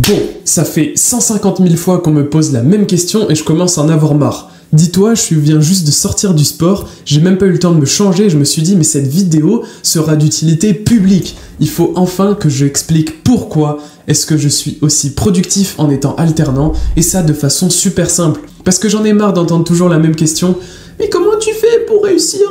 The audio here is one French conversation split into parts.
Bon, ça fait 150 000 fois qu'on me pose la même question et je commence à en avoir marre. Dis-toi, je viens juste de sortir du sport, j'ai même pas eu le temps de me changer et je me suis dit mais cette vidéo sera d'utilité publique. Il faut enfin que je explique pourquoi est-ce que je suis aussi productif en étant alternant et ça de façon super simple. Parce que j'en ai marre d'entendre toujours la même question. Mais comment tu fais pour réussir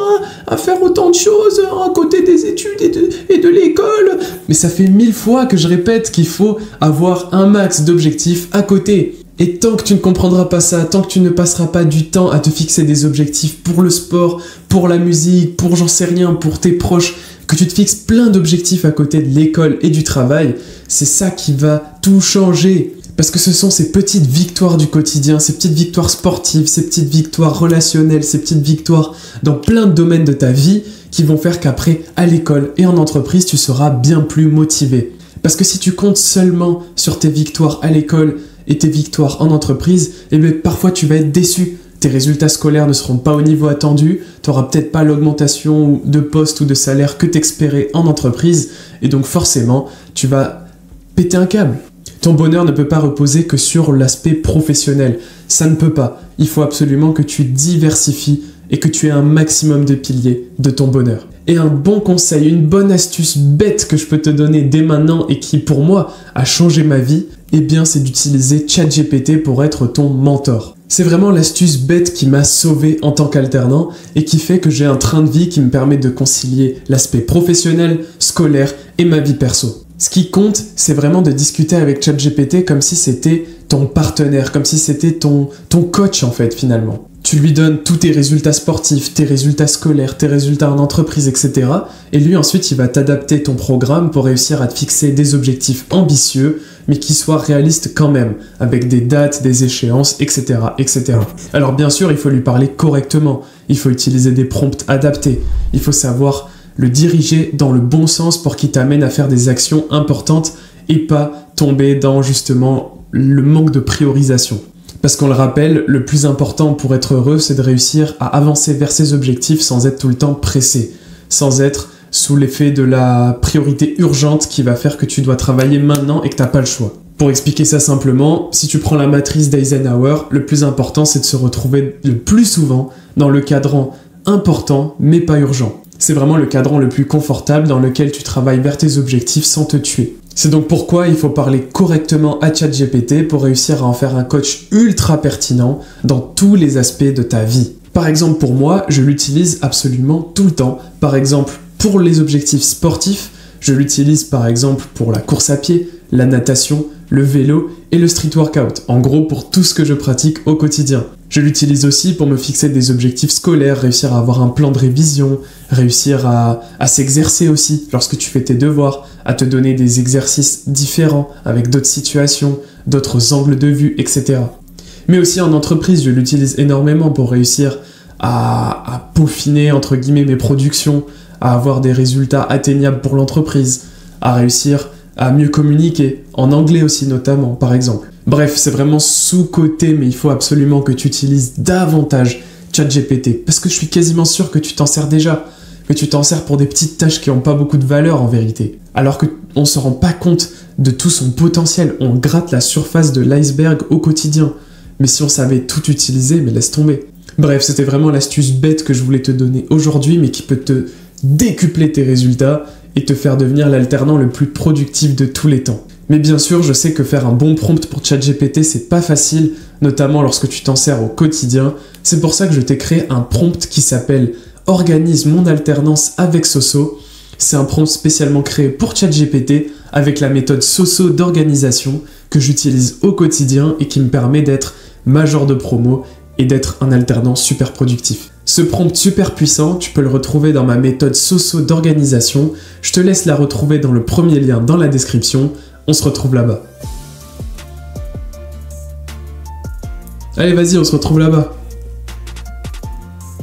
à faire autant de choses à côté des études et de l'école? Mais ça fait 1000 fois que je répète qu'il faut avoir un max d'objectifs à côté. Et tant que tu ne comprendras pas ça, tant que tu ne passeras pas du temps à te fixer des objectifs pour le sport, pour la musique, pour j'en sais rien, pour tes proches, que tu te fixes plein d'objectifs à côté de l'école et du travail, c'est ça qui va tout changer. Parce que ce sont ces petites victoires du quotidien, ces petites victoires sportives, ces petites victoires relationnelles, ces petites victoires dans plein de domaines de ta vie qui vont faire qu'après, à l'école et en entreprise, tu seras bien plus motivé. Parce que si tu comptes seulement sur tes victoires à l'école et tes victoires en entreprise, eh bien parfois tu vas être déçu. Tes résultats scolaires ne seront pas au niveau attendu, tu n'auras peut-être pas l'augmentation de poste ou de salaire que tu espérais en entreprise, et donc forcément, tu vas péter un câble. Ton bonheur ne peut pas reposer que sur l'aspect professionnel. Ça ne peut pas. Il faut absolument que tu diversifies et que tu aies un maximum de piliers de ton bonheur. Et un bon conseil, une bonne astuce bête que je peux te donner dès maintenant et qui pour moi a changé ma vie, eh bien c'est d'utiliser ChatGPT pour être ton mentor. C'est vraiment l'astuce bête qui m'a sauvé en tant qu'alternant et qui fait que j'ai un train de vie qui me permet de concilier l'aspect professionnel, scolaire et ma vie perso. Ce qui compte, c'est vraiment de discuter avec ChatGPT comme si c'était ton partenaire, comme si c'était ton coach en fait finalement. Tu lui donnes tous tes résultats sportifs, tes résultats scolaires, tes résultats en entreprise, etc. Et lui ensuite, il va t'adapter ton programme pour réussir à te fixer des objectifs ambitieux, mais qui soient réalistes quand même, avec des dates, des échéances, etc., etc. Alors bien sûr, il faut lui parler correctement, il faut utiliser des prompts adaptés, il faut savoir le diriger dans le bon sens pour qu'il t'amène à faire des actions importantes et pas tomber dans justement le manque de priorisation. Parce qu'on le rappelle, le plus important pour être heureux, c'est de réussir à avancer vers ses objectifs sans être tout le temps pressé, sans être sous l'effet de la priorité urgente qui va faire que tu dois travailler maintenant et que tu n'as pas le choix. Pour expliquer ça simplement, si tu prends la matrice d'Eisenhower, le plus important c'est de se retrouver le plus souvent dans le cadran important mais pas urgent. C'est vraiment le cadran le plus confortable dans lequel tu travailles vers tes objectifs sans te tuer. C'est donc pourquoi il faut parler correctement à ChatGPT pour réussir à en faire un coach ultra pertinent dans tous les aspects de ta vie. Par exemple pour moi, je l'utilise absolument tout le temps. Par exemple pour les objectifs sportifs, je l'utilise par exemple pour la course à pied, la natation, le vélo et le street workout. En gros pour tout ce que je pratique au quotidien. Je l'utilise aussi pour me fixer des objectifs scolaires, réussir à avoir un plan de révision, réussir à s'exercer aussi lorsque tu fais tes devoirs, à te donner des exercices différents avec d'autres situations, d'autres angles de vue, etc. Mais aussi en entreprise, je l'utilise énormément pour réussir à peaufiner entre guillemets mes productions, à avoir des résultats atteignables pour l'entreprise, à réussir à mieux communiquer, en anglais aussi notamment par exemple. Bref, c'est vraiment sous-coté, mais il faut absolument que tu utilises davantage ChatGPT, parce que je suis quasiment sûr que tu t'en sers déjà, que tu t'en sers pour des petites tâches qui n'ont pas beaucoup de valeur en vérité, alors qu'on ne se rend pas compte de tout son potentiel, on gratte la surface de l'iceberg au quotidien, mais si on savait tout utiliser, mais laisse tomber. Bref, c'était vraiment l'astuce bête que je voulais te donner aujourd'hui, mais qui peut te décupler tes résultats et te faire devenir l'alternant le plus productif de tous les temps. Mais bien sûr, je sais que faire un bon prompt pour ChatGPT, c'est pas facile, notamment lorsque tu t'en sers au quotidien. C'est pour ça que je t'ai créé un prompt qui s'appelle « Organise mon alternance avec Soso ». C'est un prompt spécialement créé pour ChatGPT avec la méthode Soso d'organisation que j'utilise au quotidien et qui me permet d'être major de promo et d'être un alternant super productif. Ce prompt super puissant, tu peux le retrouver dans ma méthode Soso d'organisation. Je te laisse la retrouver dans le premier lien dans la description. On se retrouve là-bas. Allez, vas-y, on se retrouve là-bas.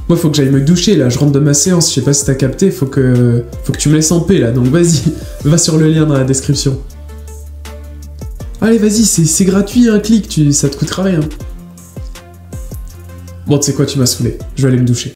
Moi, faut que j'aille me doucher, là. Je rentre de ma séance. Je sais pas si t'as capté. Faut que tu me laisses en paix, là. Donc, vas-y. Va sur le lien dans la description. Allez, vas-y. C'est gratuit, un clic. Ça te coûtera rien. Bon, tu sais quoi, tu m'as saoulé. Je vais aller me doucher.